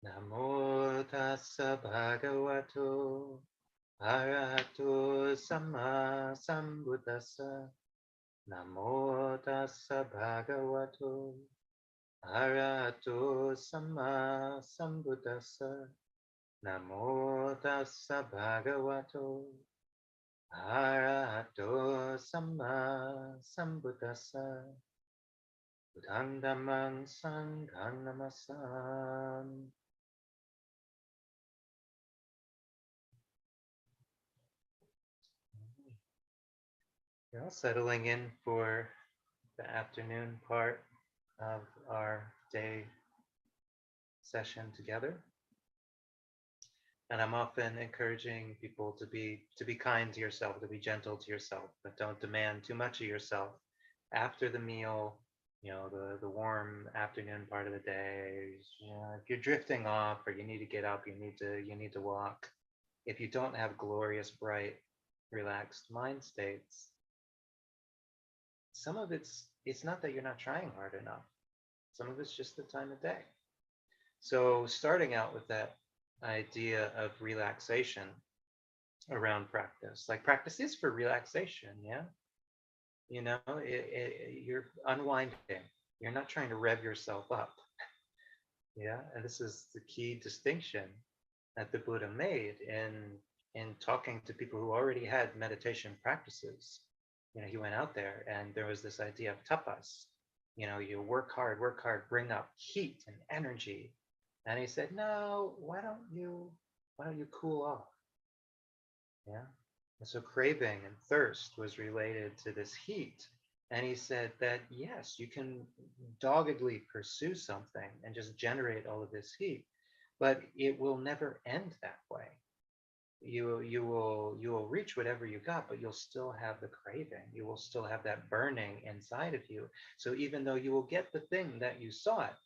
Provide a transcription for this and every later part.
Namo tassa bhagavato arahato samma sambuddhassa. Namo tassa bhagavato arahato samma sambuddhassa. Namo tassa bhagavato arahato samma sambuddhassa. Buddhang dhammang sanghang namassam. You're all settling in for the afternoon part of our day session together. And I'm often encouraging people to be kind to yourself, to be gentle to yourself, but don't demand too much of yourself after the meal, the warm afternoon part of the day. If you're drifting off or you need to get up, you need to walk. If you don't have glorious, bright, relaxed mind states, some of it's not that you're not trying hard enough. Some of it's just the time of day. So starting out with that idea of relaxation around practice, like practice is for relaxation, yeah. You're unwinding. You're not trying to rev yourself up, yeah. And this is the key distinction that the Buddha made in talking to people who already had meditation practices. He went out there and there was this idea of tapas. You work hard, bring up heat and energy. And he said, no, why don't you cool off? Yeah. And so craving and thirst was related to this heat. And he said that yes, you can doggedly pursue something and just generate all of this heat, but it will never end that way. You will reach whatever you got, but you'll still have the craving. You will still have that burning inside of you. So even though you will get the thing that you sought,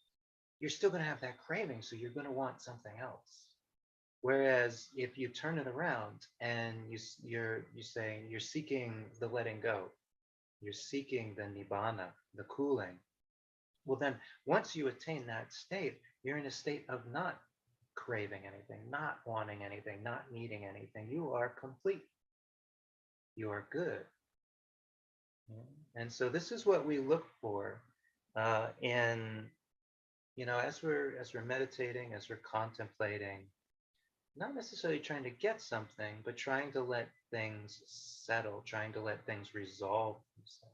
you're still going to have that craving. So you're going to want something else. Whereas if you turn it around and you're seeking the letting go, you're seeking the nibbana, the cooling. Well, then once you attain that state, you're in a state of not craving anything, not wanting anything, not needing anything. You are complete. You are good. And so this is what we look for in as we're meditating, as we're contemplating, not necessarily trying to get something, but trying to let things settle, trying to let things resolve themselves.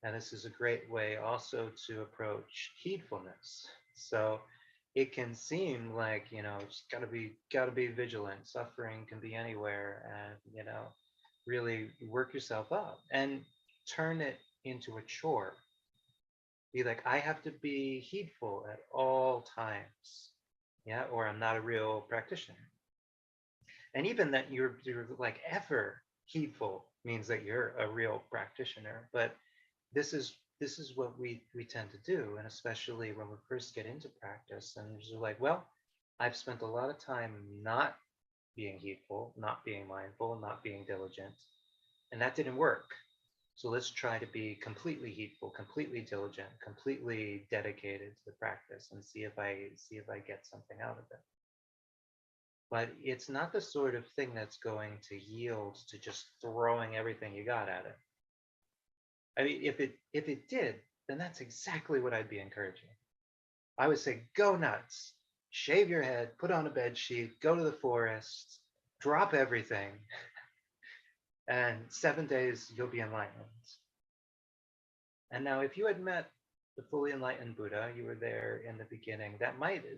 And this is a great way also to approach heedfulness. So it can seem like, it's gotta be vigilant. Suffering can be anywhere, and really work yourself up and turn it into a chore. Be like, I have to be heedful at all times. Yeah, or I'm not a real practitioner. And even that you're like ever heedful means that you're a real practitioner. But this is what we tend to do, and especially when we first get into practice, and you're like, well, I've spent a lot of time not being heedful, not being mindful, not being diligent, and that didn't work. So let's try to be completely heedful, completely diligent, completely dedicated to the practice, and see if I get something out of it. But it's not the sort of thing that's going to yield to just throwing everything you got at it. I mean, if it did, then that's exactly what I'd be encouraging. I would say, go nuts, shave your head, put on a bed sheet, go to the forest, drop everything, and 7 days you'll be enlightened. And now, if you had met the fully enlightened Buddha, you were there in the beginning.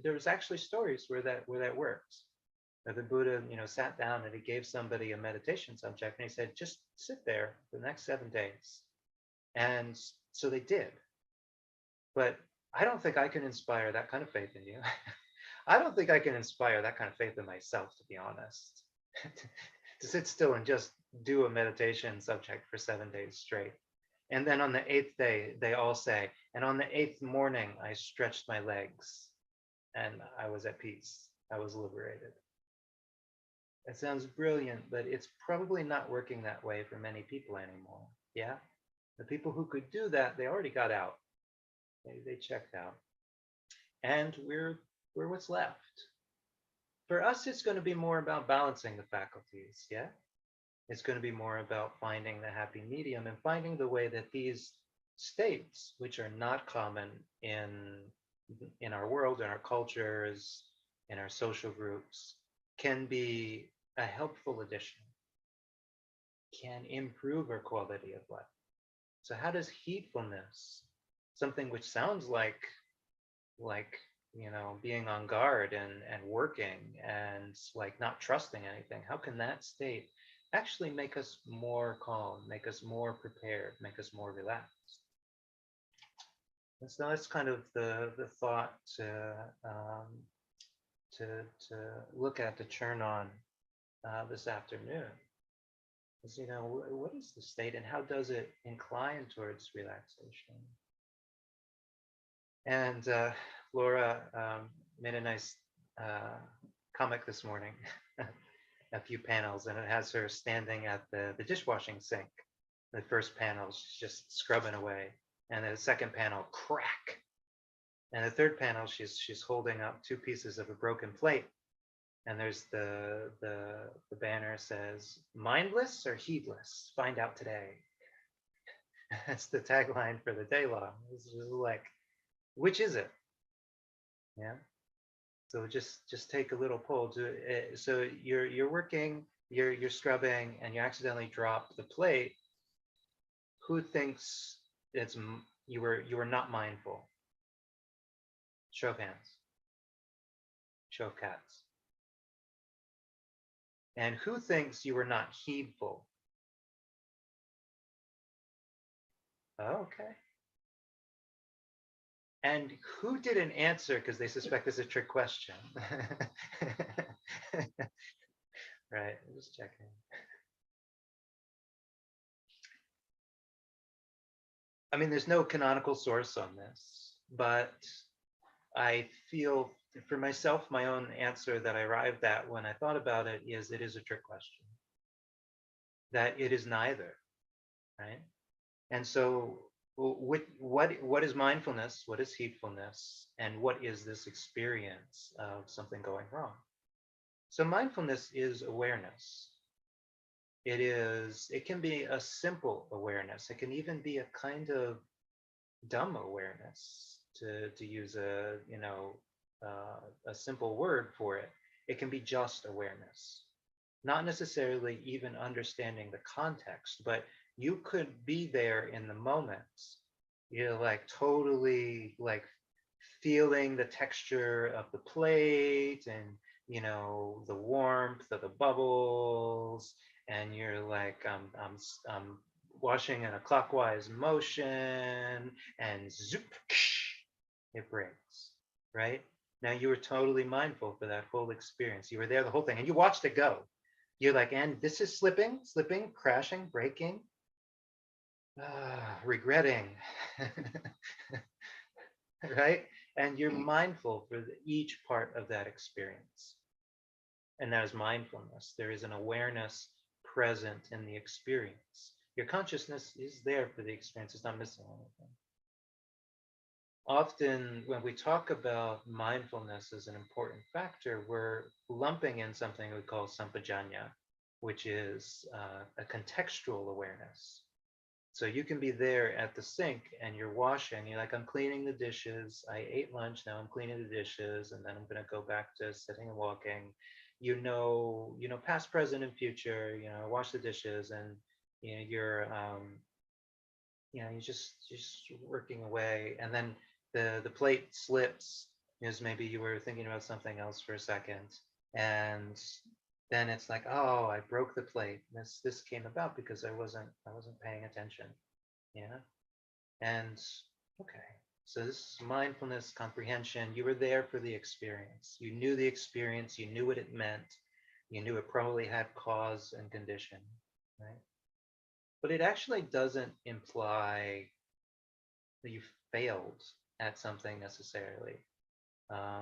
There's actually stories where that works. The Buddha, sat down and he gave somebody a meditation subject, and he said, just sit there for the next 7 days. And so they did. But I don't think I can inspire that kind of faith in you. I don't think I can inspire that kind of faith in myself, to be honest. To sit still and just do a meditation subject for 7 days straight. And then on the eighth day, they all say, and on the eighth morning, I stretched my legs and I was at peace. I was liberated. It sounds brilliant, but it's probably not working that way for many people anymore. Yeah? The people who could do that, they already got out. They checked out. and we're what's left. For us, it's going to be more about balancing the faculties, yeah? It's going to be more about finding the happy medium and finding the way that these states, which are not common in our world, in our cultures, in our social groups, can be a helpful addition, can improve our quality of life. So how does heedfulness, something which sounds like being on guard and working and like not trusting anything, how can that state actually make us more calm, make us more prepared, make us more relaxed? And so that's kind of the thought um, to to look at, to churn on this afternoon is, what is the state and how does it incline towards relaxation? And Laura made a nice uh, comic this morning, a few panels, and it has her standing at the dishwashing sink. The first panel, she's just scrubbing away, and the second panel, crack. And the third panel, she's holding up two pieces of a broken plate, and there's the banner says, "Mindless or heedless? Find out today." That's the tagline for the day long. It's just like, which is it? Yeah. So just take a little pull. So you're working, you're scrubbing, and you accidentally drop the plate. Who thinks you were not mindful? Show of hands. Show of cats. And who thinks you were not heedful? Oh, okay. And who didn't answer because they suspect it's a trick question? Right. I'm just checking. I mean, there's no canonical source on this, but I feel for myself, my own answer that I arrived at when I thought about it is a trick question. That it is neither, right? And so, what is mindfulness? What is heedfulness? And what is this experience of something going wrong? So mindfulness is awareness. It can be a simple awareness. It can even be a kind of dumb awareness, to use a simple word for it. It can be just awareness, not necessarily even understanding the context, but you could be there in the moment. You're like totally like feeling the texture of the plate and the warmth of the bubbles, and you're like I'm washing in a clockwise motion, and zoop, it breaks, right? Now you were totally mindful for that whole experience. You were there the whole thing and you watched it go. You're like, and this is slipping, crashing, breaking, regretting, right? And you're mindful for each part of that experience. And that is mindfulness. There is an awareness present in the experience. Your consciousness is there for the experience, it's not missing anything. Often, when we talk about mindfulness as an important factor, we're lumping in something we call sampajanya, which is a contextual awareness. So you can be there at the sink and you're washing, you're like, I'm cleaning the dishes. I ate lunch, now I'm cleaning the dishes, and then I'm gonna go back to sitting and walking. Past, present, and future, wash the dishes, and you're just working away, and then the plate slips because maybe you were thinking about something else for a second, and then it's like, oh, I broke the plate. This came about because I wasn't paying attention. Yeah. And okay, so this is mindfulness comprehension. You were there for the experience. You knew the experience. You knew what it meant. You knew it probably had cause and condition, right? But it actually doesn't imply that you failed at something necessarily.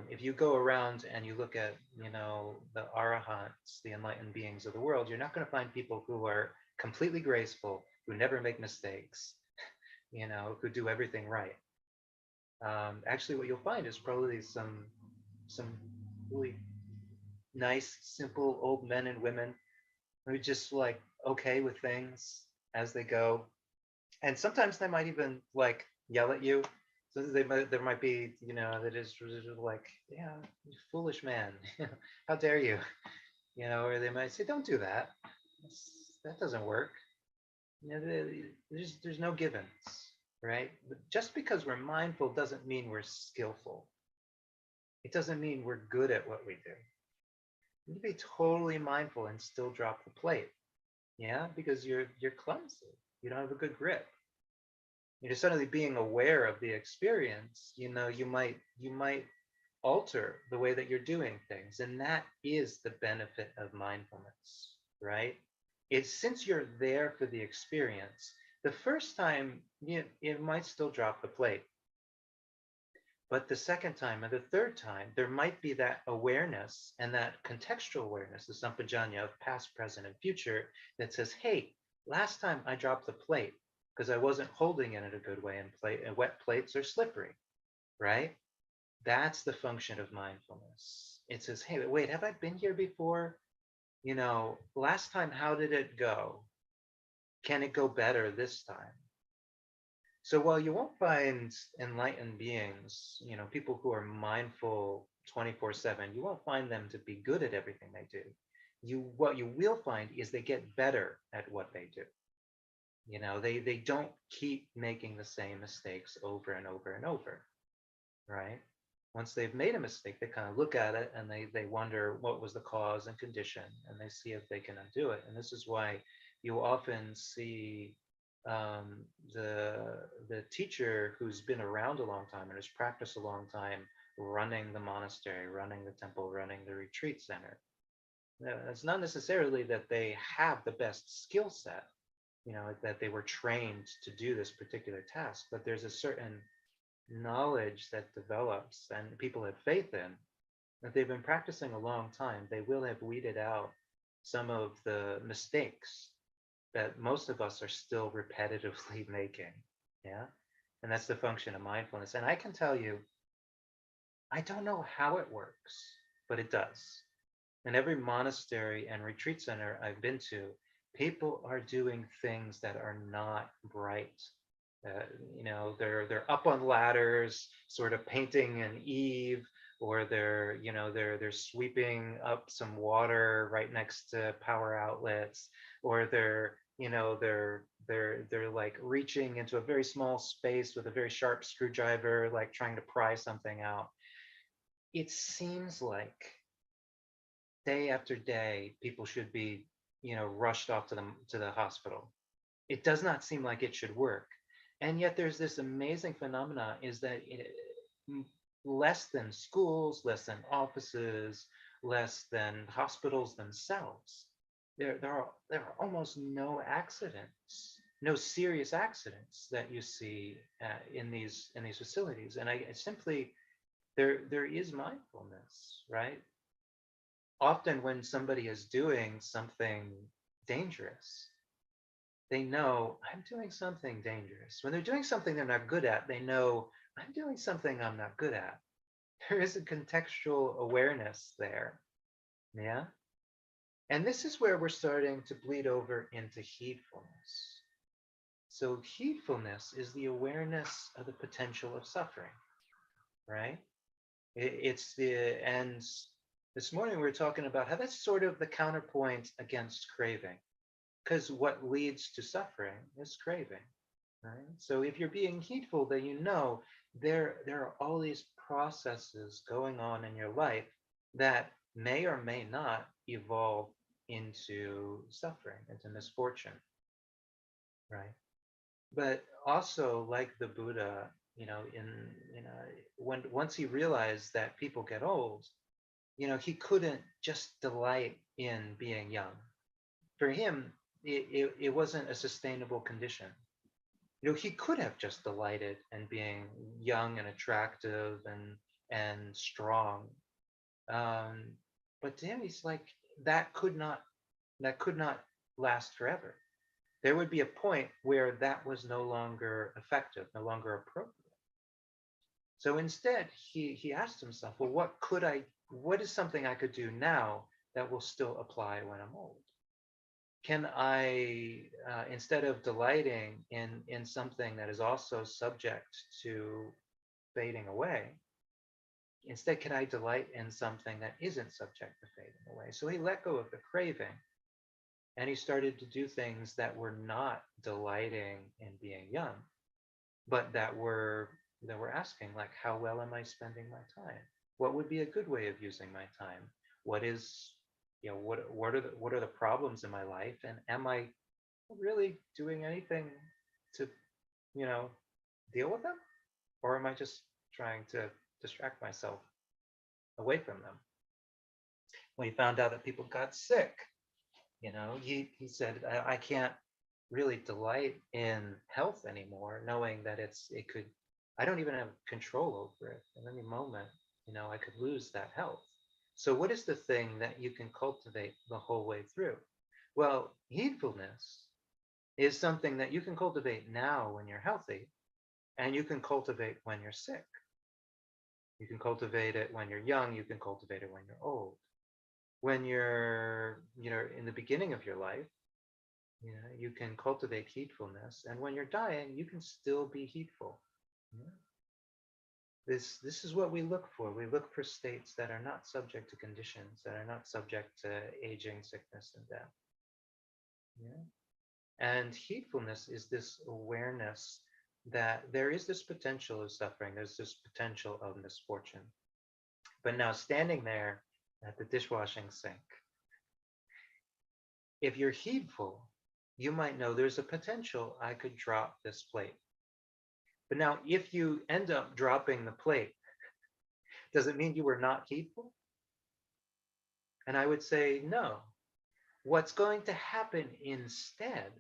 If you go around and you look at, the arahants, the enlightened beings of the world, you're not going to find people who are completely graceful, who never make mistakes, who do everything right. Actually, what you'll find is probably some really nice, simple old men and women who are just like okay with things as they go, and sometimes they might even like yell at you. So there might be, that is like, yeah, you foolish man, how dare you, or they might say, don't do that. That doesn't work. There's no givens, right? But just because we're mindful doesn't mean we're skillful. It doesn't mean we're good at what we do. You can be totally mindful and still drop the plate, yeah, because you're clumsy. You don't have a good grip. Suddenly being aware of the experience, you might alter the way that you're doing things, and that is the benefit of mindfulness, right? It's since you're there for the experience. The first time you might still drop the plate, but the second time and the third time there might be that awareness and that contextual awareness, the sampajanya of past, present, and future, that says, hey, last time I dropped the plate because I wasn't holding it in a good way, and wet plates are slippery, right? That's the function of mindfulness. It says, hey, wait, have I been here before? Last time, how did it go? Can it go better this time? So while you won't find enlightened beings, people who are mindful 24/7, you won't find them to be good at everything they do. What you will find is they get better at what they do. They don't keep making the same mistakes over and over and over, right? Once they've made a mistake, they kind of look at it and they wonder what was the cause and condition, and they see if they can undo it. And this is why you often see um, the teacher who's been around a long time and has practiced a long time running the monastery, running the temple, running the retreat center. It's not necessarily that they have the best skill set, that they were trained to do this particular task, but there's a certain knowledge that develops and people have faith in, if they've been practicing a long time, they will have weeded out some of the mistakes that most of us are still repetitively making. Yeah. And that's the function of mindfulness. And I can tell you, I don't know how it works, but it does. In every monastery and retreat center I've been to, people are doing things that are not bright. Uh, they're up on ladders, sort of painting an eave, or they're sweeping up some water right next to power outlets, or they're like reaching into a very small space with a very sharp screwdriver, like trying to pry something out. It seems like day after day, people should be, rushed off to the hospital. It does not seem like it should work. And yet there's this amazing phenomena is that less than schools, less than offices, less than hospitals themselves, there are almost no accidents, no serious accidents that you see in these facilities. And I simply there is mindfulness, right? Often when somebody is doing something dangerous, they know I'm doing something dangerous. When they're doing something they're not good at, they know I'm doing something I'm not good at. There is a contextual awareness there. Yeah. And this is where we're starting to bleed over into heedfulness. So, heedfulness is the awareness of the potential of suffering, right? It's the, and this morning we were talking about how that's sort of the counterpoint against craving, because what leads to suffering is craving, right? So if you're being heedful, then there are all these processes going on in your life that may or may not evolve into suffering, into misfortune, right? But also, like the Buddha, when once he realized that people get old, he couldn't just delight in being young. For him, it wasn't a sustainable condition. He could have just delighted in being young and attractive and strong. Um, but to him, he's like, that could not that could not last forever. There would be a point where that was no longer effective, no longer appropriate. So instead, he asked himself, well, what is something I could do now that will still apply when I'm old? Can I, instead of delighting in something that is also subject to fading away, instead, can I delight in something that isn't subject to fading away? So he let go of the craving and he started to do things that were not delighting in being young, but that were asking, like, how well am I spending my time? What would be a good way of using my time? What is, what are the problems in my life, and am I really doing anything to, you know, deal with them, or am I just trying to distract myself away from them? When he found out that people got sick, he said, I can't really delight in health anymore, knowing that it could, I don't even have control over it. At any moment, I could lose that health. So what is the thing that you can cultivate the whole way through? Well, heedfulness is something that you can cultivate now when you're healthy, and you can cultivate when you're sick. You can cultivate it when you're young, you can cultivate it when you're old. When you're, in the beginning of your life, you can cultivate heedfulness, and when you're dying, you can still be heedful. Yeah. This is what we look for. We look for states that are not subject to conditions, that are not subject to aging, sickness, and death. Yeah. And heedfulness is this awareness that there is this potential of suffering, there's this potential of misfortune. But now, standing there at the dishwashing sink, if you're heedful, you might know there's a potential I could drop this plate. But now, if you end up dropping the plate, does it mean you were not heedful? And I would say no. What's going to happen instead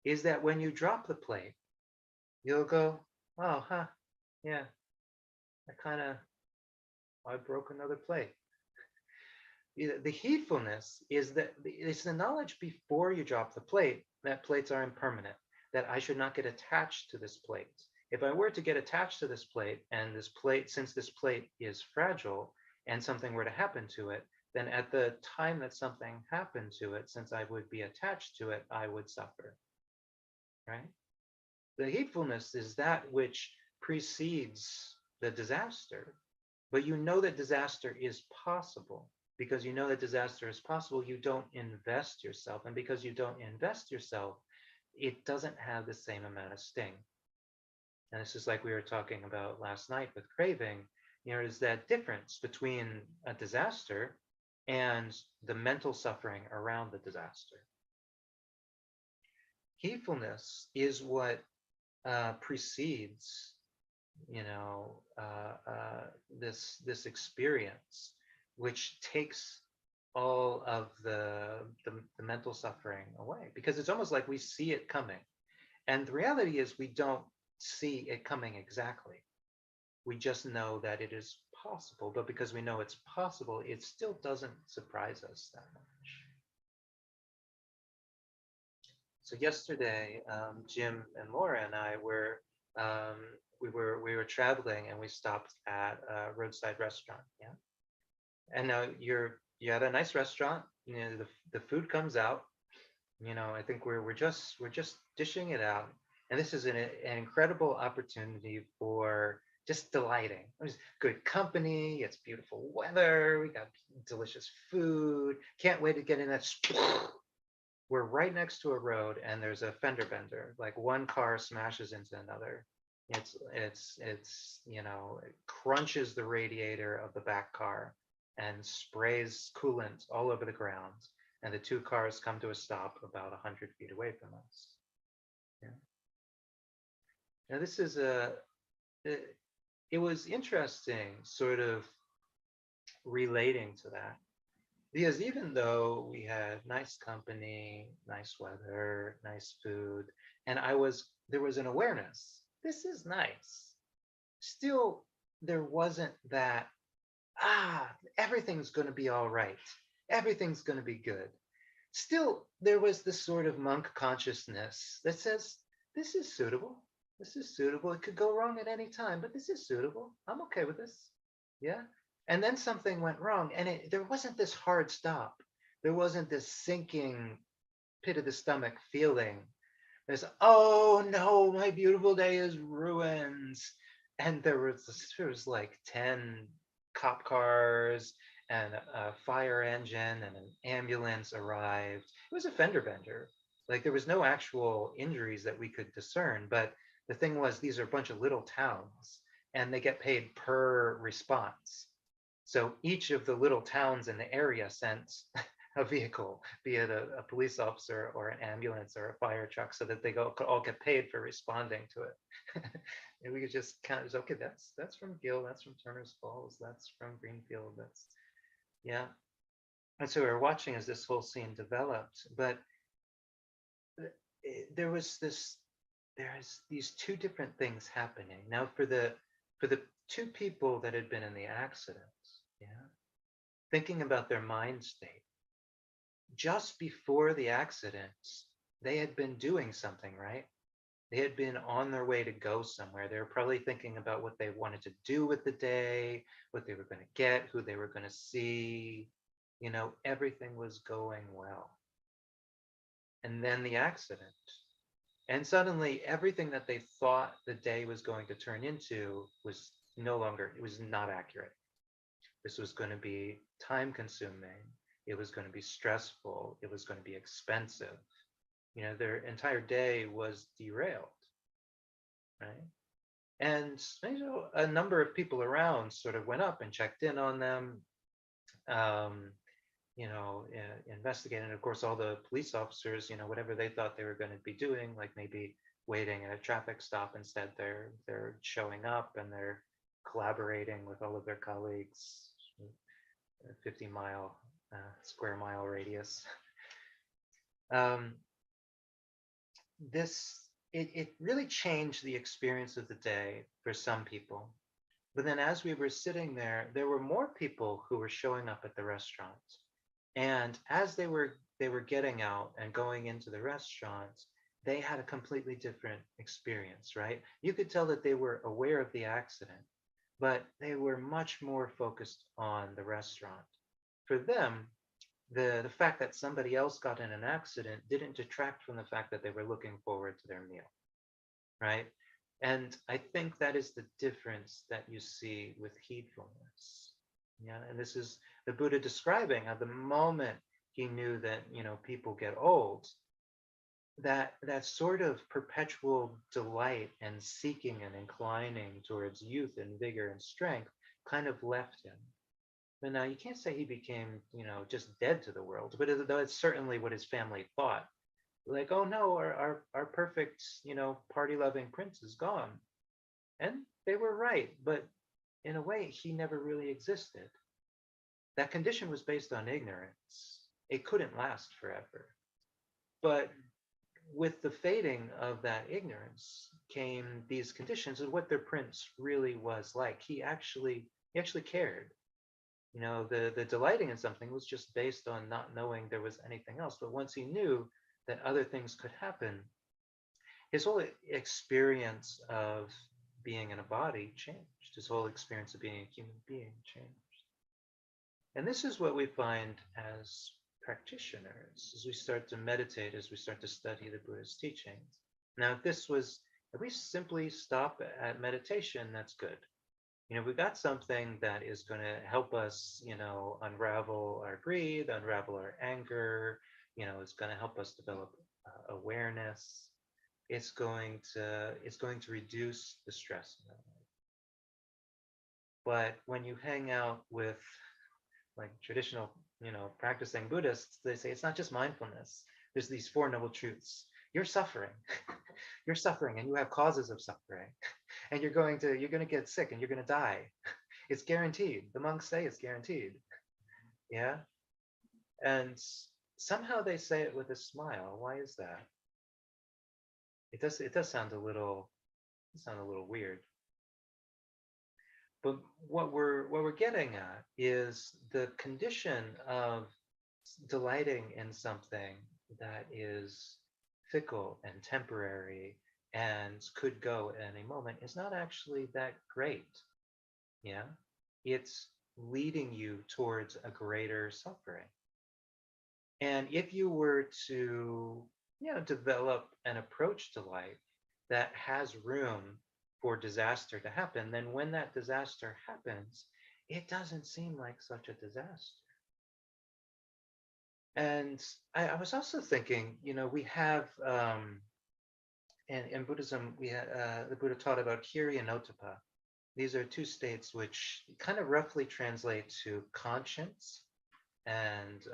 is that when you drop the plate, you'll go, oh, huh, yeah, I broke another plate. The heedfulness is that it's the knowledge before you drop the plate that plates are impermanent, that I should not get attached to this plate. If I were to get attached to this plate, and this plate, since this plate is fragile and something were to happen to it, then at the time that something happened to it, since I would be attached to it, I would suffer, right? The heedfulness is that which precedes the disaster, but you know that disaster is possible. Because you know that disaster is possible, you don't invest yourself. And because you don't invest yourself, it doesn't have the same amount of sting. And this is like we were talking about last night with craving. Is that difference between a disaster and the mental suffering around the disaster. Heedfulness is what precedes, you know, this experience, which takes all of the mental suffering away, because it's almost like we see it coming, and the reality is we don't see it coming exactly. We just know that it is possible, but because we know it's possible, it still doesn't surprise us that much. So yesterday, Jim and Laura and I were um, we were traveling, and we stopped at a roadside restaurant. Yeah, and now you're at a nice restaurant. The food comes out. I think we're just dishing it out, and this is an incredible opportunity for just delighting. There's good company. It's beautiful weather. We got delicious food. Can't wait to get in that. We're right next to a road, and there's a fender bender. Like, one car smashes into another. It crunches the radiator of the back car and sprays coolant all over the ground. And the two cars come to a stop about 100 feet away from us. Yeah. Now this is it was interesting, sort of relating to that. Because even though we had nice company, nice weather, nice food, and there was an awareness, this is nice. Still, there wasn't that, everything's going to be all right. Everything's going to be good. Still, there was this sort of monk consciousness that says, this is suitable. This is suitable. It could go wrong at any time, but this is suitable. I'm okay with this. Yeah. And then something went wrong, and there wasn't this hard stop. There wasn't this sinking pit of the stomach feeling. There's, oh no, my beautiful day is ruined. And there was like 10 cop cars and a fire engine and an ambulance arrived. It was a fender bender. Like there was no actual injuries that we could discern, but the thing was these are a bunch of little towns and they get paid per response. So each of the little towns in the area sent a vehicle, be it a police officer or an ambulance or a fire truck, so that they could all get paid for responding to it. And we could just count, okay, that's from Gill, that's from Turner's Falls, that's from Greenfield, that's, yeah. And so we were watching as this whole scene developed, but there was there's these two different things happening. Now for the two people that had been in the accidents, yeah, thinking about their mind state, just before the accidents, they had been doing something, right? They had been on their way to go somewhere. They were probably thinking about what they wanted to do with the day, what they were going to get, who they were going to see. Everything was going well. And then the accident. And suddenly, everything that they thought the day was going to turn into was no longer, it was not accurate. This was going to be time consuming. It was going to be stressful. It was going to be expensive. Their entire day was derailed, right? And a number of people around sort of went up and checked in on them, um, investigated. And of course, all the police officers, whatever they thought they were going to be doing, like maybe waiting at a traffic stop, instead they're showing up and they're collaborating with all of their colleagues, 50-mile square mile radius. Um, it really changed the experience of the day for some people. But then as we were sitting there were more people who were showing up at the restaurant. And as they were getting out and going into the restaurant, they had a completely different experience, right? You could tell that they were aware of the accident, but they were much more focused on the restaurant. For them, the fact that somebody else got in an accident didn't detract from the fact that they were looking forward to their meal, right? And I think that is the difference that you see with heedfulness. Yeah, and this is the Buddha describing how the moment he knew that people get old, that sort of perpetual delight and seeking and inclining towards youth and vigor and strength kind of left him. But now you can't say he became, just dead to the world, but though it's certainly what his family thought. Like, oh no, our perfect, party loving prince is gone. And they were right, but in a way, he never really existed. That condition was based on ignorance. It couldn't last forever. But with the fading of that ignorance came these conditions of what their prince really was like. He actually cared. The delighting in something was just based on not knowing there was anything else. But once he knew that other things could happen, his whole experience of being in a body changed. His whole experience of being a human being changed. And this is what we find as practitioners as we start to meditate, as we start to study the Buddha's teachings. Now, if we simply stop at meditation, that's good. We've got something that is going to help us, unravel our greed, unravel our anger, it's going to help us develop awareness. It's going to reduce the stress in our life. But when you hang out with like traditional, practicing Buddhists, they say it's not just mindfulness. There's these four noble truths. You're suffering. You're suffering and you have causes of suffering. And you're going to get sick and you're going to die. It's guaranteed. The monks say it's guaranteed. Yeah. And somehow they say it with a smile. Why is that? It does sound a little weird. But what we're getting at is the condition of delighting in something that is fickle and temporary and could go at any moment is not actually that great. Yeah. It's leading you towards a greater suffering. And if you were to, develop an approach to life that has room for disaster to happen, then when that disaster happens, it doesn't seem like such a disaster. And I was also thinking, we have in Buddhism, the Buddha taught about Hiri and Ottappa. These are two states which kind of roughly translate to conscience and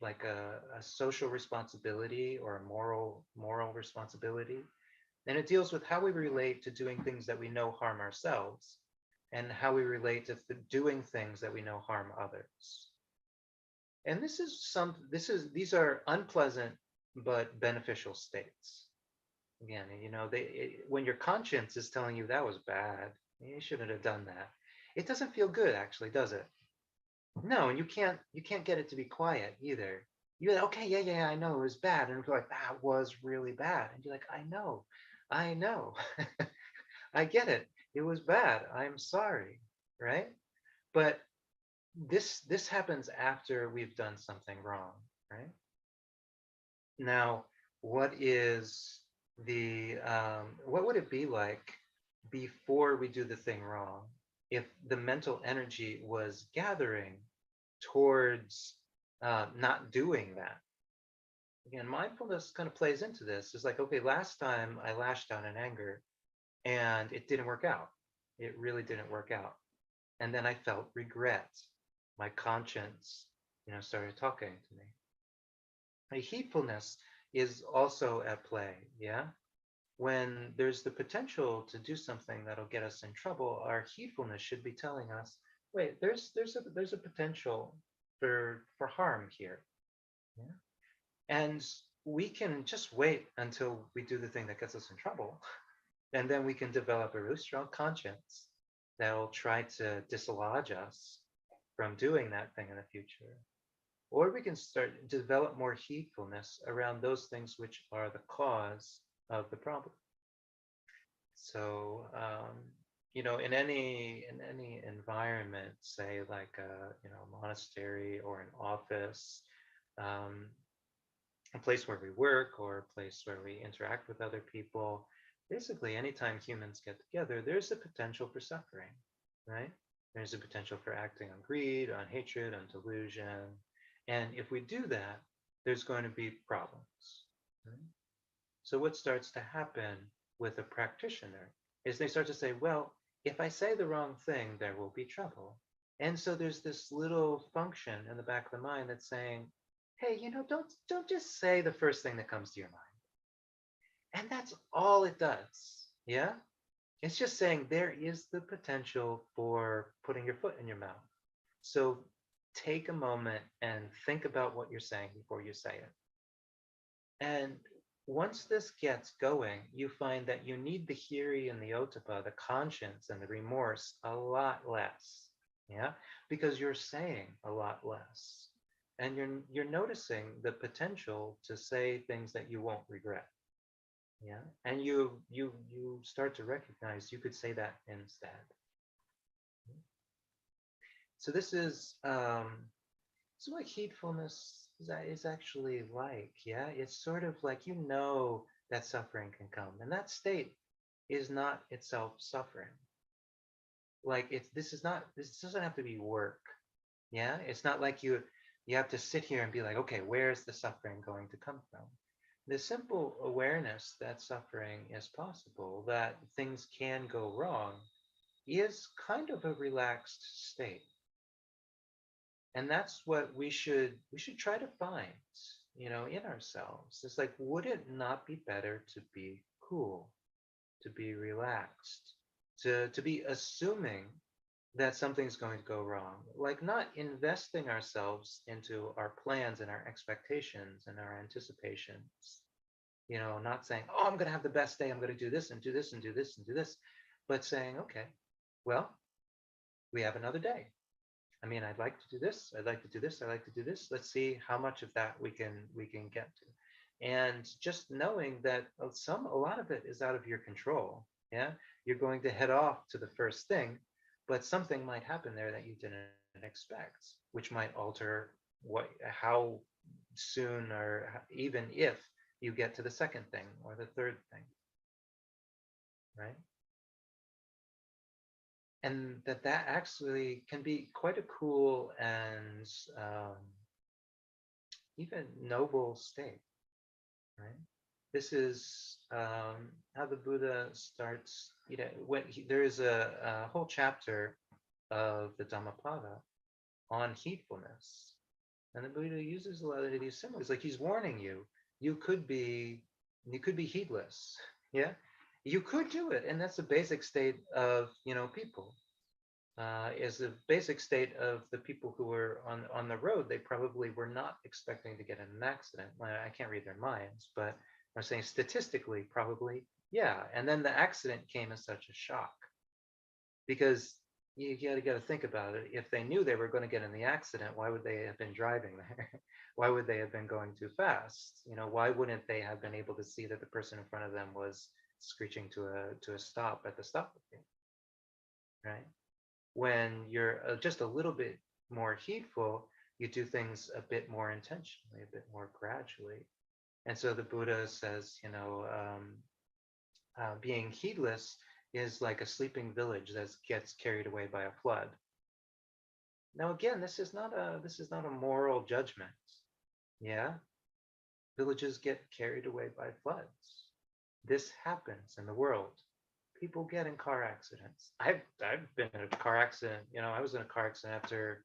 like a social responsibility or a moral responsibility. And it deals with how we relate to doing things that we know harm ourselves and how we relate to doing things that we know harm others. And these are unpleasant but beneficial states. Again, when your conscience is telling you that was bad, you shouldn't have done that. It doesn't feel good, actually, does it? No, and you can't get it to be quiet either. You're like, okay, yeah, yeah, yeah, I know it was bad, and you're like, that was really bad, and you're like, I know, I get it. It was bad. I'm sorry, right? But this happens after we've done something wrong, right? Now, what would it be like before we do the thing wrong if the mental energy was gathering towards not doing that? Again, mindfulness kind of plays into this. It's like, okay, last time I lashed out in anger and it didn't work out. It really didn't work out. And then I felt regret. My conscience, started talking to me. Heedfulness is also at play, yeah? When there's the potential to do something that'll get us in trouble, our heedfulness should be telling us, wait, there's a potential for harm here. Yeah? And we can just wait until we do the thing that gets us in trouble, and then we can develop a really strong conscience that will try to dislodge us from doing that thing in the future. Or we can start to develop more heedfulness around those things which are the cause of the problem. So, in any environment, say like a monastery or an office, um, a place where we work or a place where we interact with other people, basically anytime humans get together, there's a potential for suffering, right? There's a potential for acting on greed, on hatred, on delusion. And if we do that, there's going to be problems. Right? So what starts to happen with a practitioner is they start to say, well, if I say the wrong thing, there will be trouble. And so there's this little function in the back of the mind that's saying, hey, don't just say the first thing that comes to your mind. And that's all it does. Yeah? It's just saying there is the potential for putting your foot in your mouth. So take a moment and think about what you're saying before you say it. And once this gets going, you find that you need the hiri and the ottappa, the conscience and the remorse, a lot less. Yeah? Because you're saying a lot less. And you're noticing the potential to say things that you won't regret. Yeah. And you start to recognize you could say that instead. So this is what heedfulness is actually like. Yeah. It's sort of like that suffering can come. And that state is not itself suffering. Like this doesn't have to be work. Yeah. It's not like you have to sit here and be like, okay, where's the suffering going to come from? The simple awareness that suffering is possible, that things can go wrong, is kind of a relaxed state. And that's what we should try to find, in ourselves. It's like, would it not be better to be cool, to be relaxed, to be assuming that something's going to go wrong, like not investing ourselves into our plans and our expectations and our anticipations, not saying, oh, I'm going to have the best day, I'm going to do this and do this and do this and do this, but saying, okay, well, we have another day. I mean, I'd like to do this, I'd like to do this, I'd like to do this. Let's see how much of that we can get to. And just knowing that a lot of it is out of your control. Yeah, you're going to head off to the first thing, but something might happen there that you didn't expect, which might alter how soon, or even if you get to the second thing or the third thing, right? And that actually can be quite a cool and even noble state, right? This is how the Buddha starts. There is a whole chapter of the Dhammapada on heedfulness, and the Buddha uses a lot of these symbols. Like he's warning you, you could be, you could be heedless. Yeah, you could do it, and that's the basic state of people. Is the basic state of the people who were on the road. They probably were not expecting to get in an accident. I can't read their minds, but I'm saying statistically, probably, yeah. And then the accident came as such a shock because you got to think about it. If they knew they were going to get in the accident, why would they have been driving there? Why would they have been going too fast? Why wouldn't they have been able to see that the person in front of them was screeching to a stop at the stop sign, right? When you're just a little bit more heedful, you do things a bit more intentionally, a bit more gradually. And so the Buddha says, being heedless is like a sleeping village that gets carried away by a flood. Now, again, this is not a moral judgment. Yeah, villages get carried away by floods. This happens in the world. People get in car accidents. I've been in a car accident. I was in a car accident after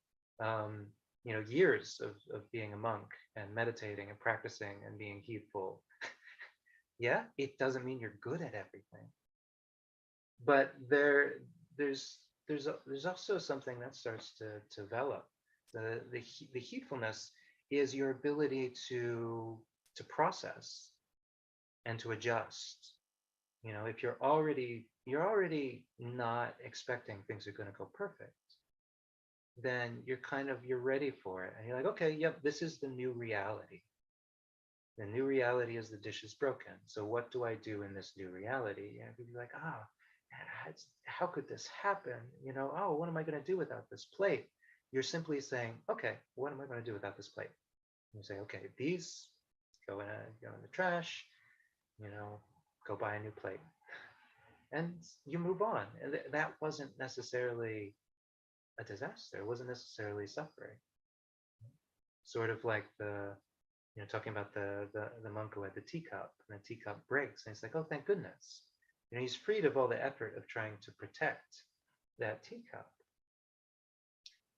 years of being a monk and meditating and practicing and being heedful. Yeah, it doesn't mean you're good at everything, but there's also something that starts to develop. The heedfulness is your ability to process and to adjust. If you're already not expecting things are going to go perfect, then you're ready for it, and you're like, okay, yep, this is the new reality. The new reality is the dish is broken. So what do I do in this new reality? And you'd be like, how could this happen? Oh, what am I going to do without this plate? You're simply saying, okay, what am I going to do without this plate? And you say, okay, these go in the trash. You know, go buy a new plate, and you move on. And that wasn't necessarily a disaster. It wasn't necessarily suffering. Sort of like talking about the monk who had the teacup, and the teacup breaks, and he's like, oh, thank goodness. He's freed of all the effort of trying to protect that teacup,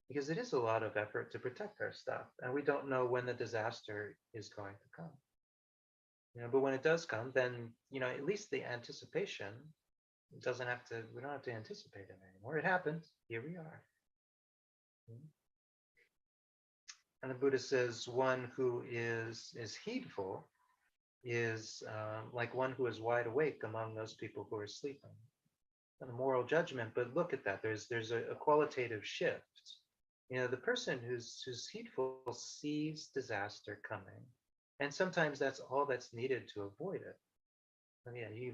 because it is a lot of effort to protect our stuff, and we don't know when the disaster is going to come. But when it does come, then at least the anticipation doesn't have to. We don't have to anticipate it anymore. It happened. Here we are. And the Buddha says one who is heedful is like one who is wide awake among those people who are sleeping. Not a moral judgment, but look at that. There's a qualitative shift. The person who's heedful sees disaster coming, and sometimes that's all that's needed to avoid it. And yeah, you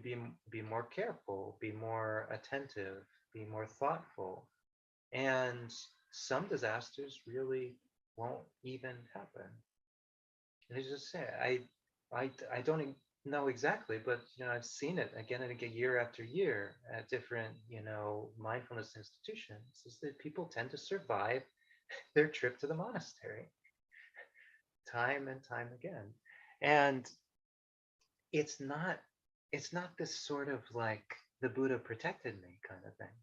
be more careful, be more attentive, be more thoughtful, and some disasters really won't even happen. And as I just say, I don't know exactly, but I've seen it again and again, year after year, at different mindfulness institutions, is that people tend to survive their trip to the monastery time and time again. And it's not this sort of like the Buddha protected me kind of thing.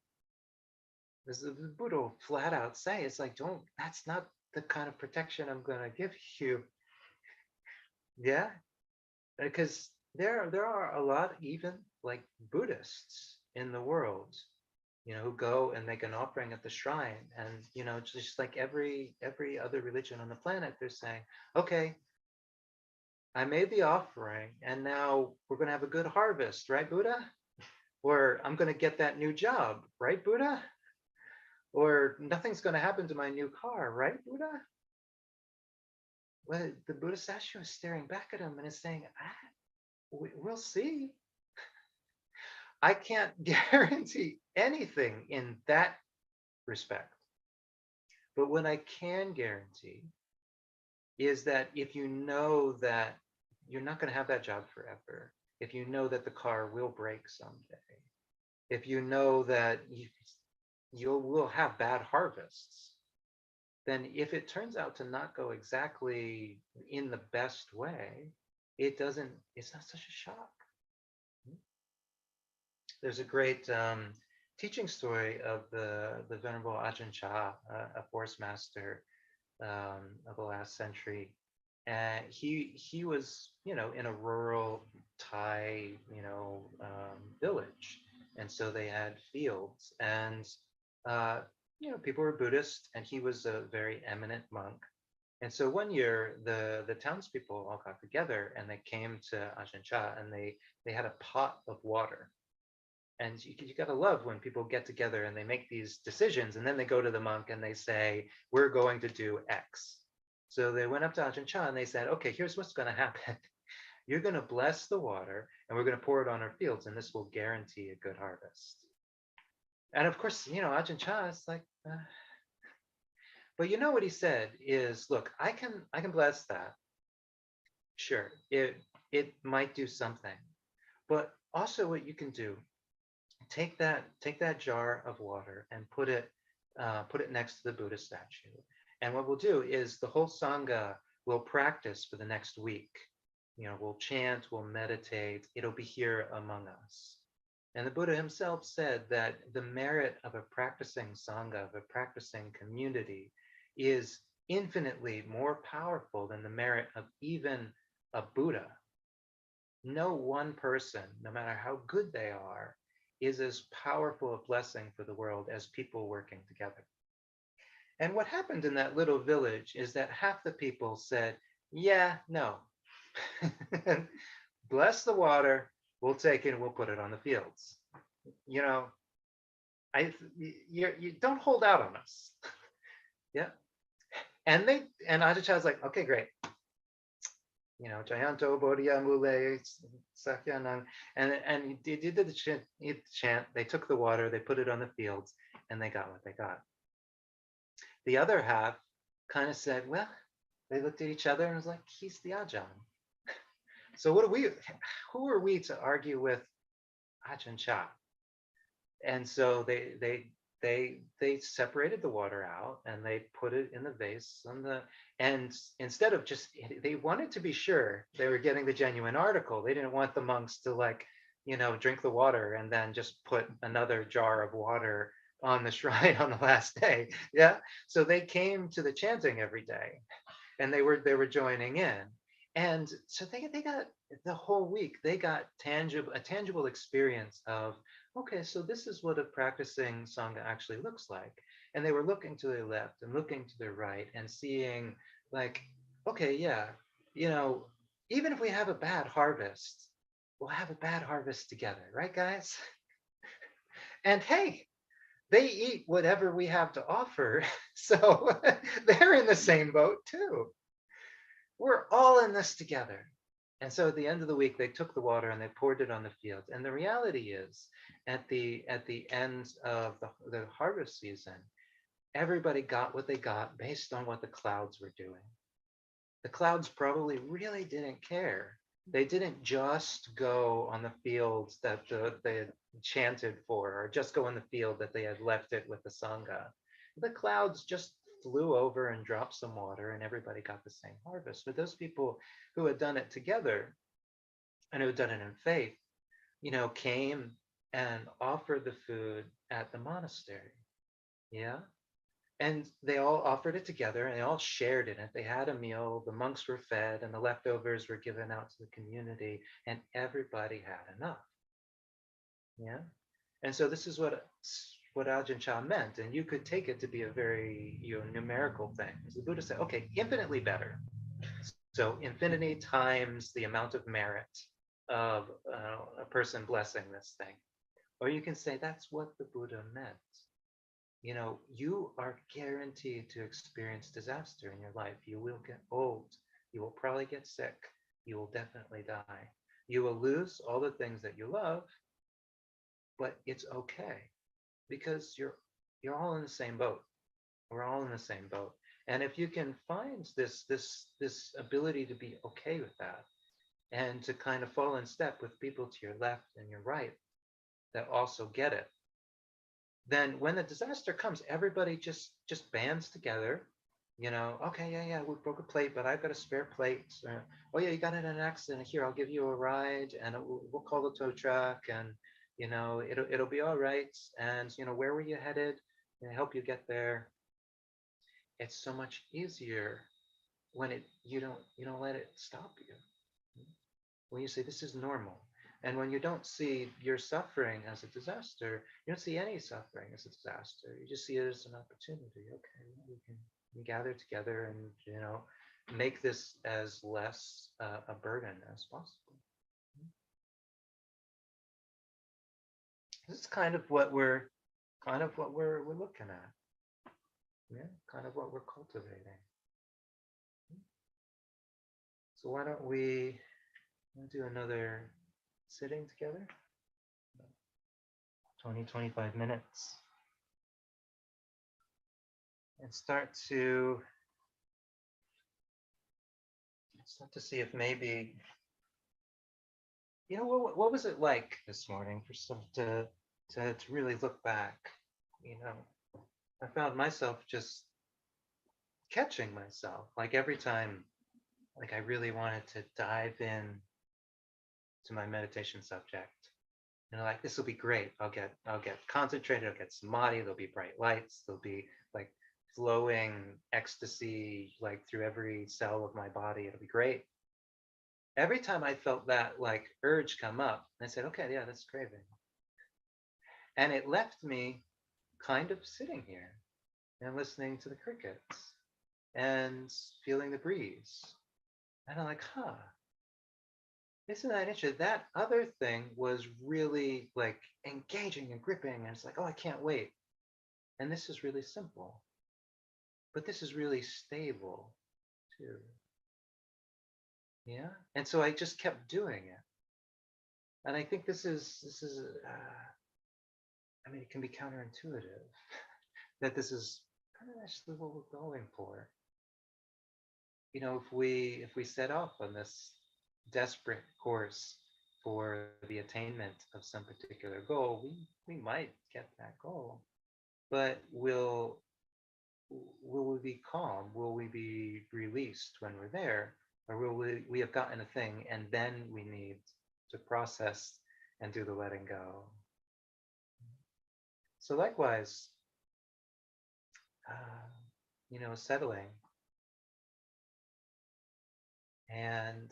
The Buddha will flat out say, it's like, that's not the kind of protection I'm going to give you. Yeah, because there are a lot, even like Buddhists in the world, who go and make an offering at the shrine, and just like every other religion on the planet, they're saying, okay, I made the offering, and now we're going to have a good harvest, right, Buddha? Or I'm going to get that new job, right, Buddha? Or nothing's going to happen to my new car, right, Buddha? Well, the Buddha statue is staring back at him and is saying, we'll see. I can't guarantee anything in that respect. But what I can guarantee is that if you know that you're not going to have that job forever, if you know that the car will break someday, if you know that you will have bad harvests, then if it turns out to not go exactly in the best way, it's not such a shock. There's a great teaching story of the Venerable Ajahn Chah, a forest master of the last century. And he was, in a rural Thai, village. And so they had fields. And, uh, people were Buddhist, and he was a very eminent monk. And so one year, the townspeople all got together and they came to Ajahn Chah, and they had a pot of water. And you got to love when people get together and they make these decisions, and then they go to the monk and they say, we're going to do X. So they went up to Ajahn Chah and they said, okay, here's what's going to happen. You're going to bless the water and we're going to pour it on our fields, and this will guarantee a good harvest. And of course, Ajahn Chah is like, but what he said is, look, I can bless that. Sure, it might do something, but also what you can do, take that jar of water and put it next to the Buddha statue. And what we'll do is the whole sangha will practice for the next week. We'll chant, we'll meditate. It'll be here among us. And the Buddha himself said that the merit of a practicing sangha, of a practicing community, is infinitely more powerful than the merit of even a Buddha. No one person, no matter how good they are, is as powerful a blessing for the world as people working together. And what happened in that little village is that half the people said, yeah, no. Bless the water, we'll take it and we'll put it on the fields. You know, you don't hold out on us. Yeah. And Ajahn Chah's like, okay, great. Jayanto Bodhiya Mule Sakyanan. And they did the chant, they took the water, they put it on the fields, and they got what they got. The other half kind of said, well, they looked at each other and was like, he's the Ajahn. So who are we to argue with Ajahn Chah? And so they separated the water out and they put it in the vase and instead of just, they wanted to be sure they were getting the genuine article. They didn't want the monks to drink the water and then just put another jar of water on the shrine on the last day. Yeah. So they came to the chanting every day and they were joining in. And so they got the whole week, they got a tangible experience of, okay, so this is what a practicing Sangha actually looks like. And they were looking to their left and looking to their right and seeing like, okay, yeah, even if we have a bad harvest, we'll have a bad harvest together, right, guys? And hey, they eat whatever we have to offer. So they're in the same boat too. We're all in this together. And so at the end of the week, they took the water and they poured it on the field. And the reality is, at the end of the harvest season, everybody got what they got based on what the clouds were doing. The clouds probably really didn't care. They didn't just go on the fields that they had chanted for, or just go on the field that they had left it with the Sangha. The clouds just flew over and dropped some water and everybody got the same harvest. But those people who had done it together and who had done it in faith, came and offered the food at the monastery. Yeah. And they all offered it together and they all shared in it. They had a meal, the monks were fed, and the leftovers were given out to the community, and everybody had enough. Yeah. And so this is what Ajahn Chah meant, and you could take it to be a very numerical thing. As the Buddha said, okay, infinitely better. So infinity times the amount of merit of a person blessing this thing. Or you can say that's what the Buddha meant. You are guaranteed to experience disaster in your life. You will get old. You will probably get sick. You will definitely die. You will lose all the things that you love, but it's okay because you're all in the same boat. We're all in the same boat. And if you can find this ability to be okay with that and to kind of fall in step with people to your left and your right that also get it, then when the disaster comes, everybody just bands together. Okay, yeah, we broke a plate, but I've got a spare plate. Oh yeah, you got in an accident. Here, I'll give you a ride, and we'll call the tow truck, and it'll be all right. And where were you headed? And help you get there. It's so much easier when you don't let it stop you. When you say this is normal, and when you don't see your suffering as a disaster, you don't see any suffering as a disaster. You just see it as an opportunity. Okay, we can gather together and make this as less a burden as possible. This is kind of what we're looking at. Yeah, kind of what we're cultivating. So why don't we do another sitting together? 20-25 minutes. And start to see if maybe, what was it like this morning for some to really look back. I found myself just catching myself, like every time, like I really wanted to dive in to my meditation subject. Like this will be great. I'll get concentrated. I'll get samadhi. There'll be bright lights. There'll be like flowing ecstasy like through every cell of my body. It'll be great. Every time I felt that like urge come up, I said, okay, yeah, that's craving. And it left me kind of sitting here and listening to the crickets and feeling the breeze. And I'm like, isn't that interesting? That other thing was really like engaging and gripping. And it's like, oh, I can't wait. And this is really simple. But this is really stable too. Yeah. And so I just kept doing it. And I think this is it can be counterintuitive that this is kind of actually what we're going for. If we set off on this desperate course for the attainment of some particular goal, we might get that goal, but will we be calm? Will we be released when we're there, or will we have gotten a thing and then we need to process and do the letting go? So likewise, settling and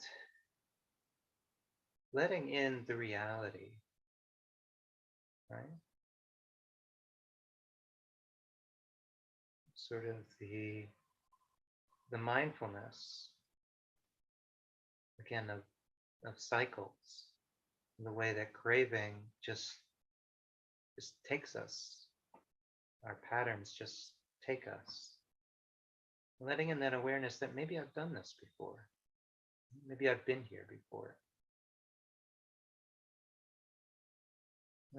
letting in the reality, right? Sort of the mindfulness, again, of cycles, the way that craving just takes us. Our patterns just take us. Letting in that awareness that maybe I've done this before. Maybe I've been here before.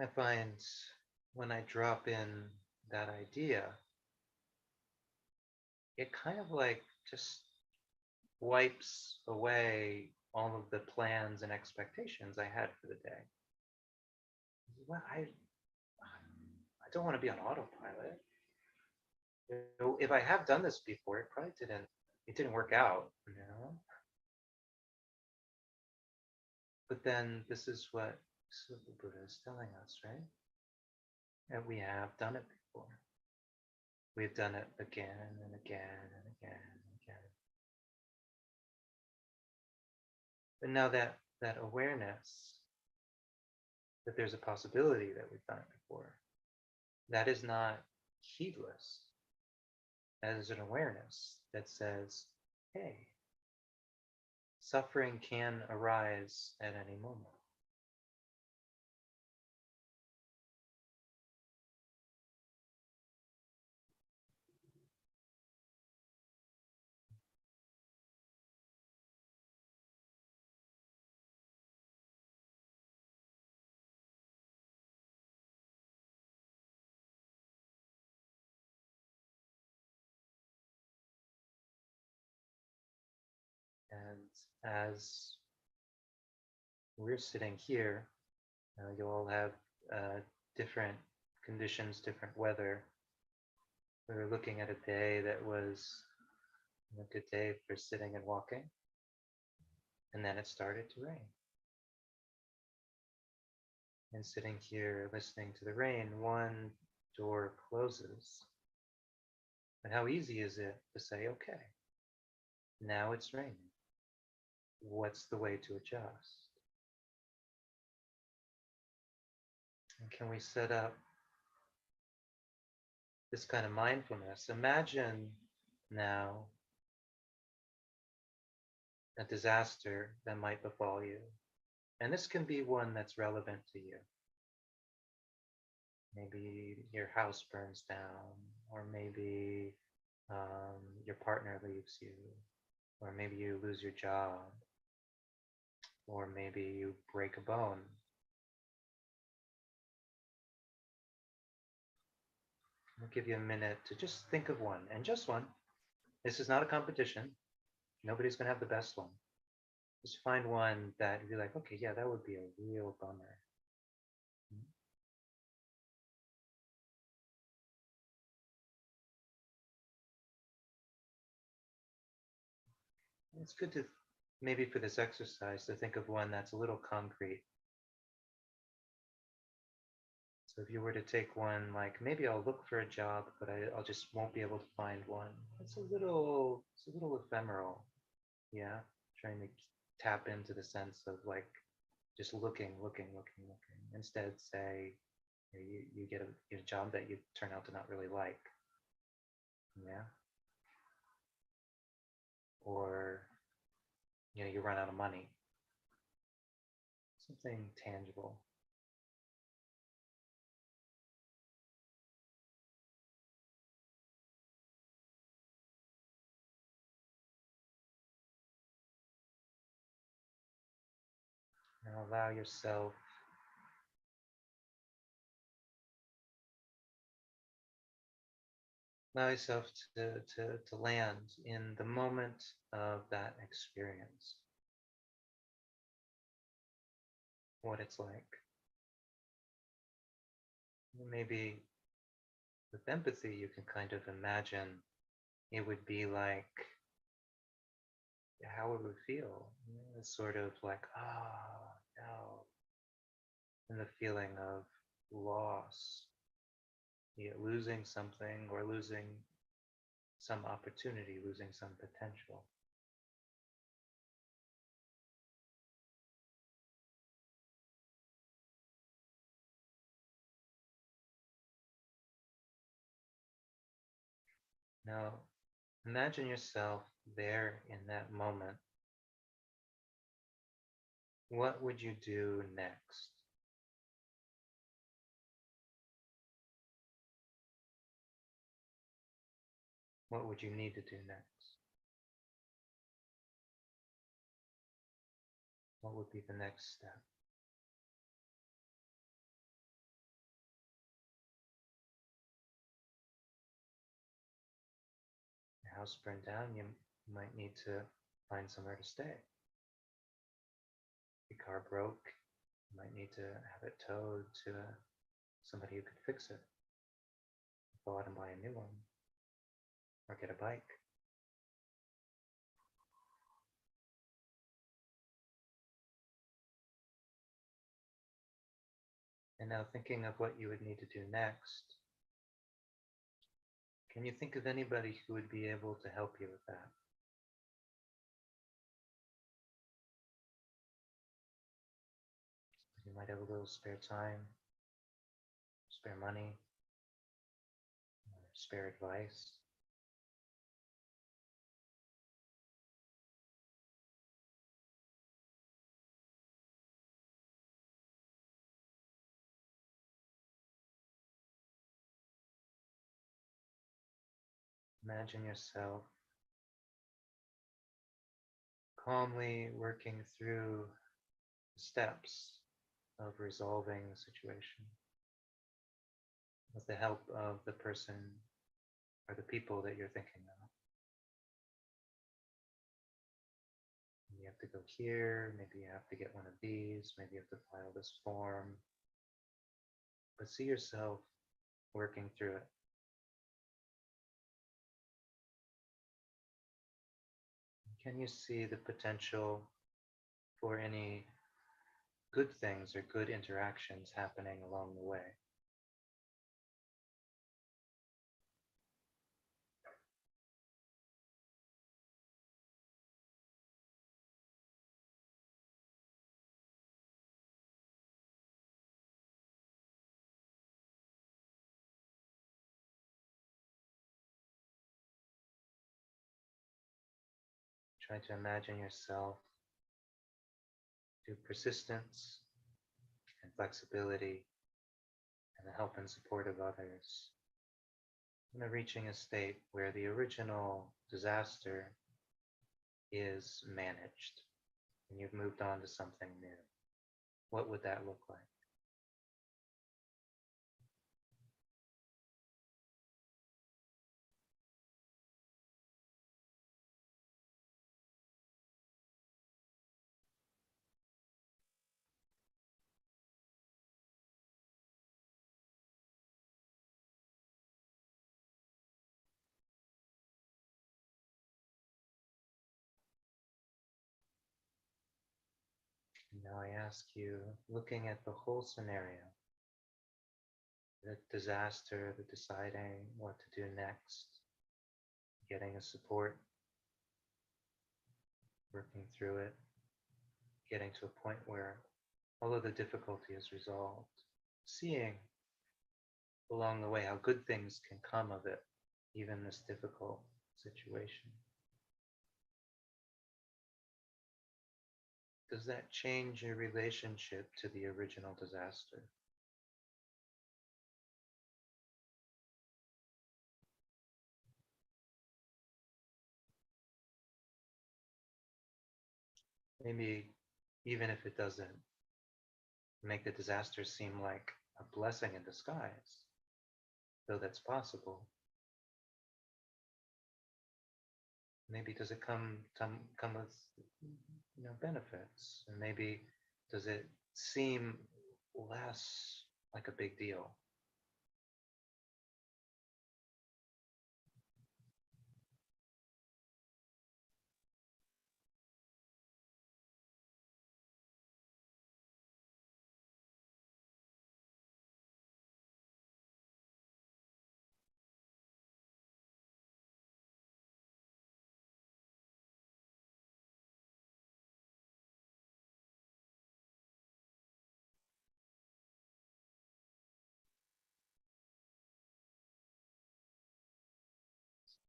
I find when I drop in that idea, it kind of like just wipes away all of the plans and expectations I had for the day. Well, I don't want to be on autopilot. If I have done this before, it didn't work out, But then this is what the Buddha is telling us, right? That we have done it before. We've done it again and again and again and again. But now that awareness that there's a possibility that we've done it before, that is not heedless. That is an awareness that says, hey, suffering can arise at any moment. as we're sitting here, you'll all have different conditions, different weather. We were looking at a day that was a good day for sitting and walking, and then it started to rain. And sitting here listening to the rain, one door closes. But how easy is it to say, okay, now it's raining. What's the way to adjust? And can we set up this kind of mindfulness? Imagine now a disaster that might befall you. And this can be one that's relevant to you. Maybe your house burns down, or maybe your partner leaves you, or maybe you lose your job, or maybe you break a bone. I'll give you a minute to just think of one, and just one. This is not a competition. Nobody's going to have the best one. Just find one that you're like, okay, yeah, that would be a real bummer. It's good to, maybe for this exercise, to think of one that's a little concrete. So if you were to take one, like maybe I'll look for a job, but I'll just won't be able to find one. It's a little ephemeral. Yeah. Trying to tap into the sense of like just looking. Instead, say you get a job that you turn out to not really like. Yeah. Or you run out of money. Something tangible. Now allow yourself to land in the moment of that experience, what it's like. Maybe with empathy, you can kind of imagine it would be like how it would feel. It's sort of like, no, and the feeling of loss, losing something or losing some opportunity, losing some potential. Now, imagine yourself there in that moment. What would you do next? What would you need to do next? What would be the next step? Your house burned down, you might need to find somewhere to stay. Your car broke, you might need to have it towed to somebody who could fix it. Go out and buy a new one, or get a bike. And now thinking of what you would need to do next, can you think of anybody who would be able to help you with that? You might have a little spare time, spare money, or spare advice. Imagine yourself calmly working through the steps of resolving the situation with the help of the person or the people that you're thinking of. You have to go here, maybe you have to get one of these, maybe you have to file this form, but see yourself working through it. Can you see the potential for any good things or good interactions happening along the way? Try to imagine yourself through persistence and flexibility and the help and support of others, and reaching a state where the original disaster is managed and you've moved on to something new. What would that look like? And now I ask you, looking at the whole scenario, the disaster, the deciding what to do next, getting a support, working through it, getting to a point where all of the difficulty is resolved, seeing along the way how good things can come of it, even this difficult situation. Does that change your relationship to the original disaster? Maybe even if it doesn't make the disaster seem like a blessing in disguise, though that's possible. Maybe does it come with benefits, and maybe does it seem less like a big deal?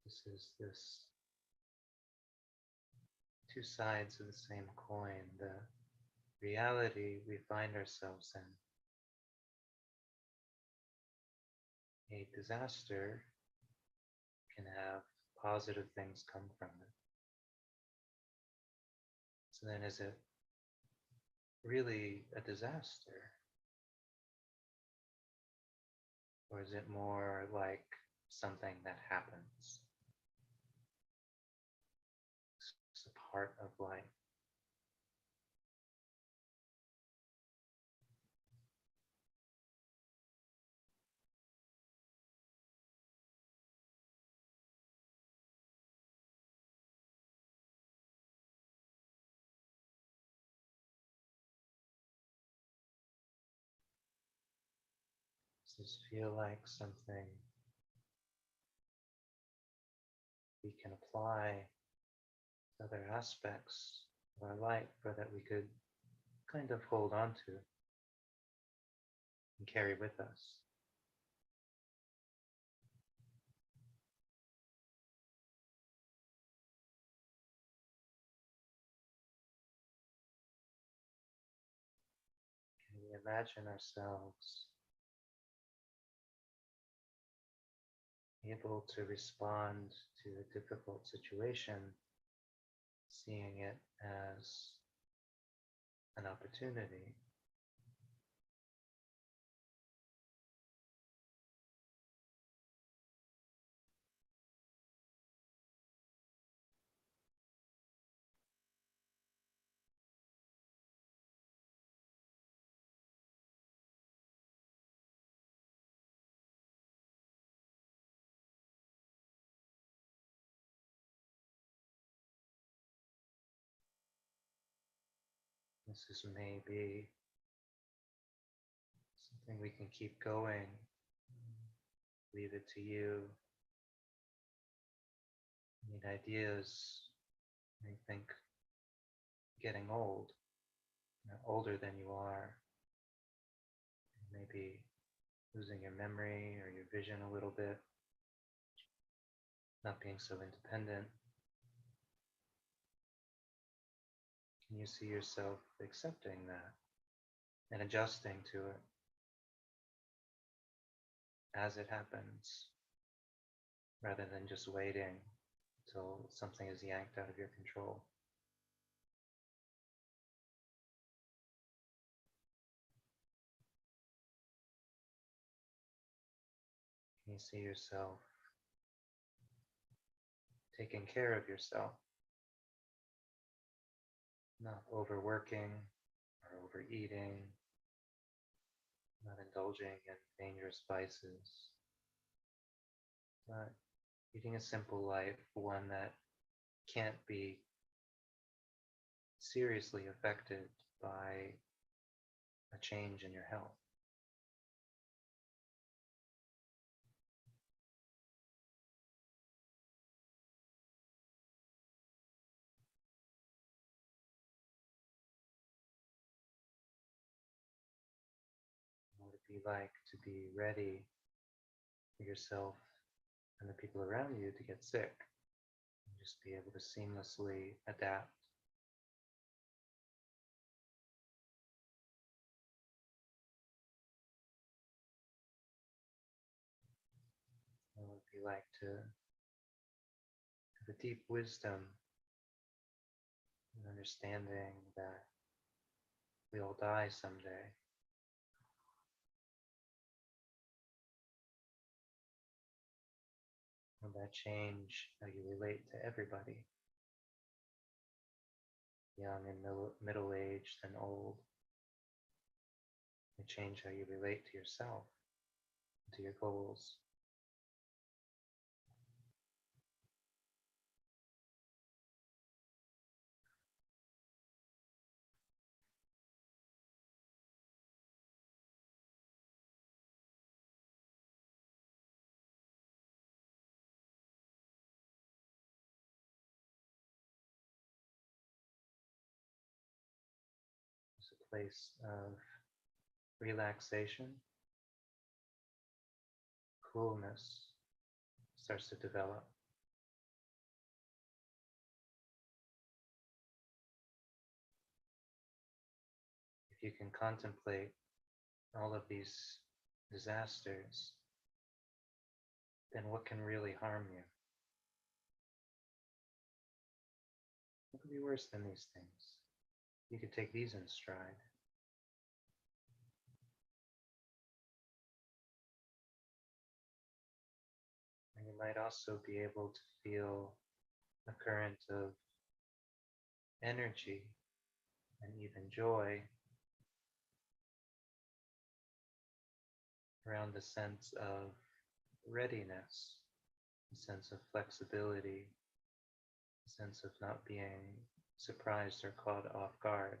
This is this two sides of the same coin. The reality we find ourselves in, a disaster can have positive things come from it. So then is it really a disaster? Or is it more like something that happens? It's a part of life. Does this feel like something we can apply to other aspects of our life, or that we could kind of hold on to and carry with us? Can we imagine ourselves able to respond to a difficult situation, seeing it as an opportunity? This is maybe something we can keep going. Leave it to you. Need ideas? You think getting old, older than you are, maybe losing your memory or your vision a little bit, not being so independent. Can you see yourself accepting that and adjusting to it as it happens, rather than just waiting until something is yanked out of your control? Can you see yourself taking care of yourself, not overworking or overeating, not indulging in dangerous vices, but leading a simple life, one that can't be seriously affected by a change in your health? What would it be like to be ready for yourself and the people around you to get sick and just be able to seamlessly adapt? What would it be like to have a deep wisdom and understanding that we all die someday? Will that change how you relate to everybody, young and middle aged and old? It change how you relate to yourself and to your goals. It's a place of relaxation, coolness starts to develop. If you can contemplate all of these disasters, then what can really harm you? What could be worse than these things? You could take these in stride. And you might also be able to feel a current of energy and even joy around the sense of readiness, a sense of flexibility, a sense of not being surprised or caught off guard.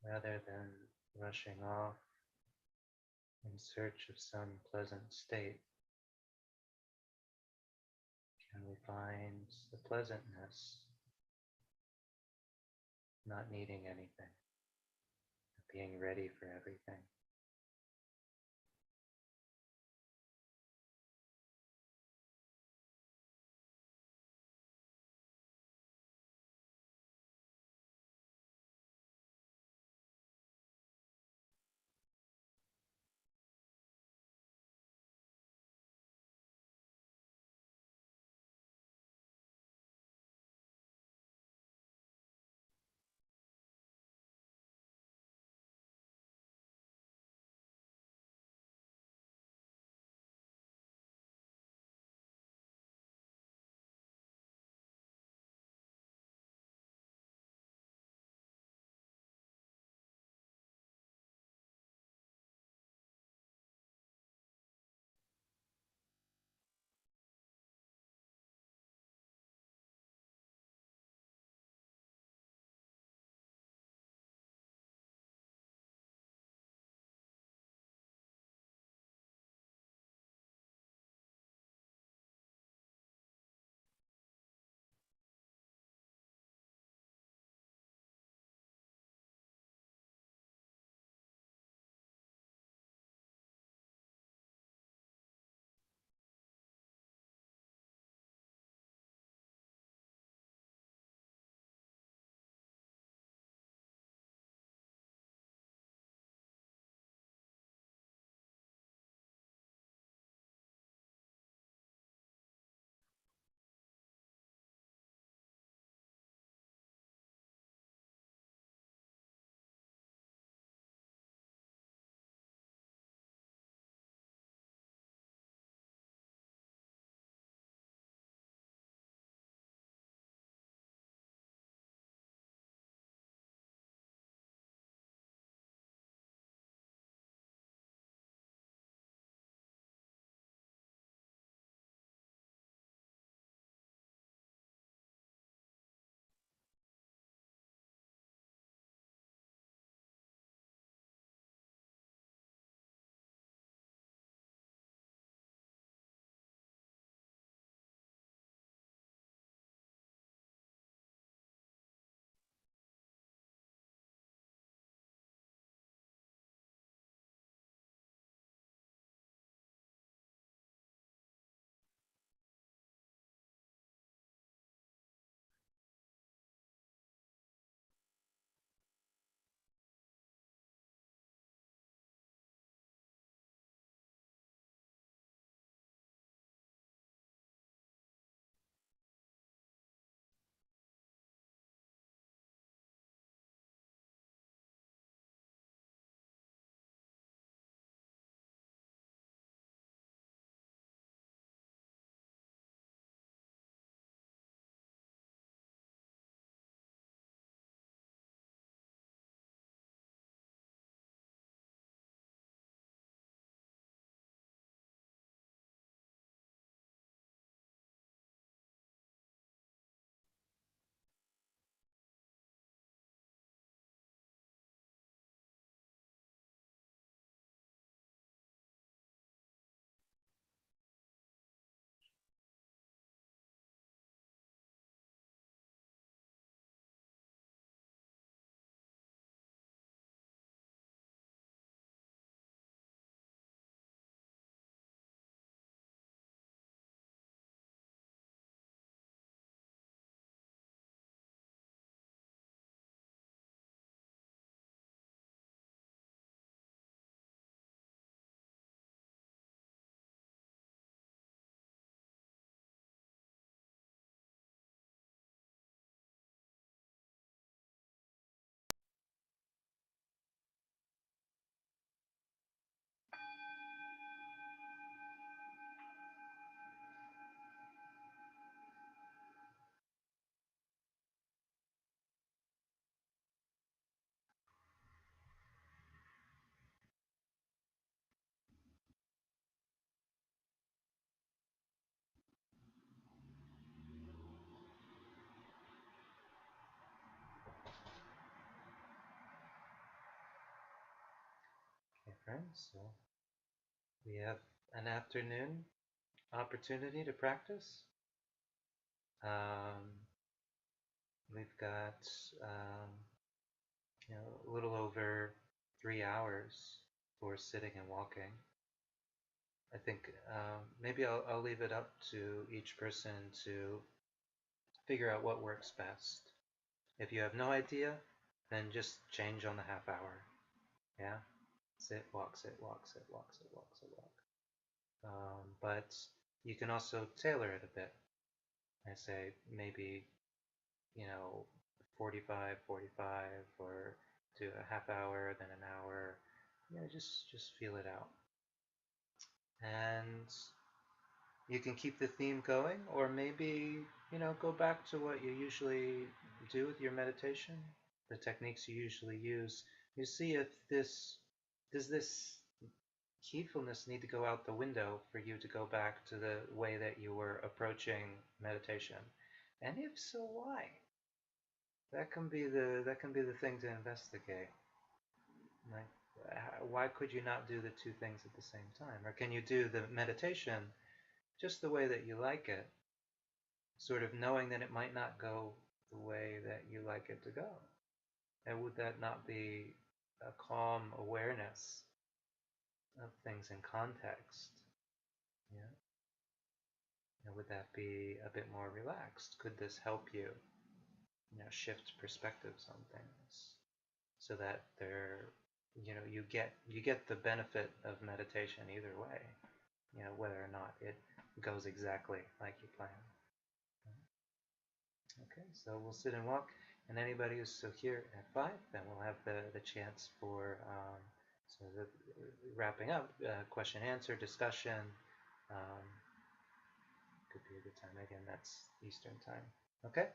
rather than rushing off in search of some pleasant state, can we find the pleasantness, not needing anything, being ready for everything? right? So we have an afternoon opportunity to practice. Um, we've got um, a little over 3 hours for sitting and walking. I think maybe I'll leave it up to each person to figure out what works best. If you have no idea, then just change on the half hour. Yeah, sit, walk, sit, walk, sit, walk, sit, walk, sit, walk. But you can also tailor it a bit. I say maybe 45, 45, or do a half hour, then an hour. Just feel it out. And you can keep the theme going, or maybe, go back to what you usually do with your meditation, the techniques you usually use. You see if does this heedfulness need to go out the window for you to go back to the way that you were approaching meditation? And if so, why? That can be the thing to investigate. Like, why could you not do the two things at the same time? Or can you do the meditation just the way that you like it, sort of knowing that it might not go the way that you like it to go? And would that not be a calm awareness of things in context? Yeah. And would that be a bit more relaxed? Could this help you, shift perspectives on things so that you get the benefit of meditation either way, whether or not it goes exactly like you plan. Okay, so we'll sit and walk, and anybody who's still here at 5, then we'll have the chance for so the wrapping up, question answer discussion. Um, could be a good time. Again, that's Eastern time. Okay.